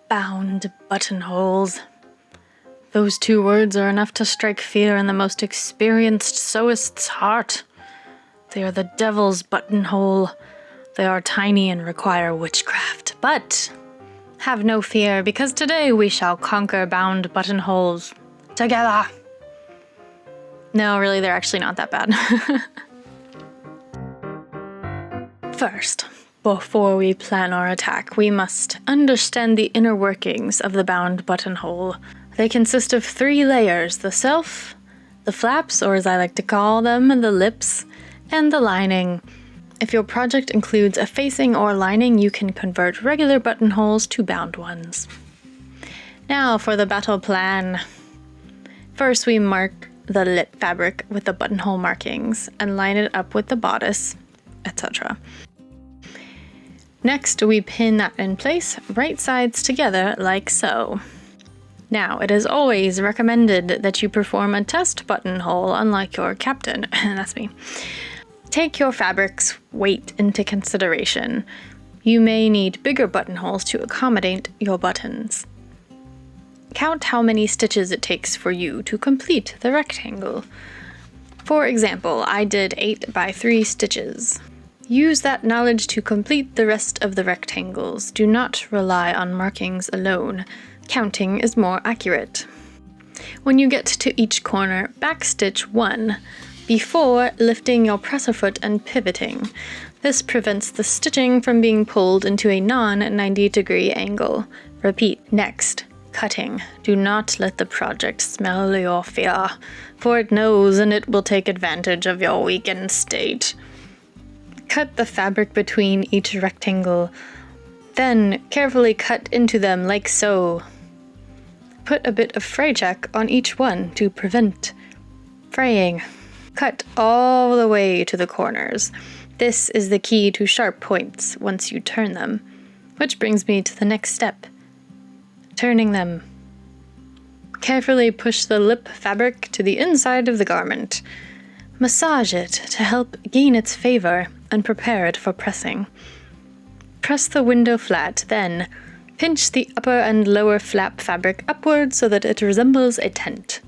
Bound buttonholes. Those two words are enough to strike fear in the most experienced sewist's heart. They are the devil's buttonhole. They are tiny and require witchcraft. But have no fear, because today we shall conquer bound buttonholes together. No, really, they're actually not that bad. First, before we plan our attack, we must understand the inner workings of the bound buttonhole. They consist of 3 layers: the self, the flaps, or as I like to call them, the lips, and the lining. If your project includes a facing or lining, you can convert regular buttonholes to bound ones. Now for the battle plan. First, we mark the lip fabric with the buttonhole markings and line it up with the bodice, etc. Next, we pin that in place, right sides together like so. Now, it is always recommended that you perform a test buttonhole, unlike your captain. That's me. Take your fabric's weight into consideration. You may need bigger buttonholes to accommodate your buttons. Count how many stitches it takes for you to complete the rectangle. For example, I did 8 by 3 stitches. Use that knowledge to complete the rest of the rectangles. Do not rely on markings alone. Counting is more accurate. When you get to each corner, backstitch 1 before lifting your presser foot and pivoting. This prevents the stitching from being pulled into a non-90-degree angle. Repeat. Next, cutting. Do not let the project smell your fear, for it knows and it will take advantage of your weakened state. Cut the fabric between each rectangle, then carefully cut into them like so. Put a bit of fray check on each one to prevent fraying. Cut all the way to the corners. This is the key to sharp points once you turn them, which brings me to the next step: turning them. Carefully push the lip fabric to the inside of the garment. Massage it to help gain its favor and prepare it for pressing. Press the window flat, then pinch the upper and lower flap fabric upward so that it resembles a tent.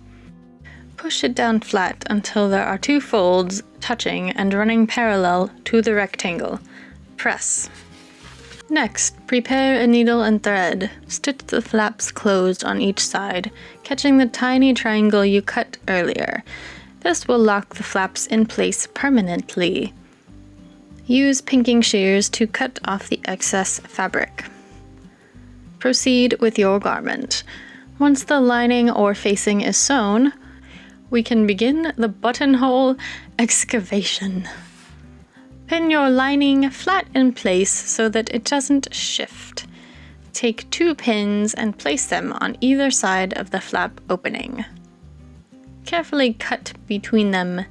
Push it down flat until there are 2 folds touching and running parallel to the rectangle. Press. Next, prepare a needle and thread. Stitch the flaps closed on each side, catching the tiny triangle you cut earlier. This will lock the flaps in place permanently. Use pinking shears to cut off the excess fabric. Proceed with your garment. Once the lining or facing is sewn, we can begin the buttonhole excavation. Pin your lining flat in place so that it doesn't shift. Take 2 pins and place them on either side of the flap opening. Carefully cut between them.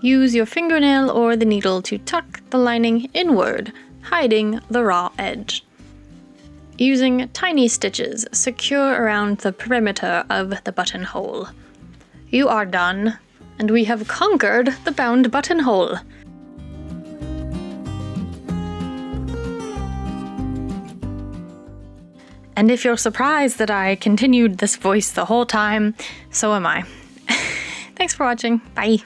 Use your fingernail or the needle to tuck the lining inward, hiding the raw edge. Using tiny stitches, secure around the perimeter of the buttonhole. You are done, and we have conquered the bound buttonhole. And if you're surprised that I continued this voice the whole time, so am I. Thanks for watching. Bye.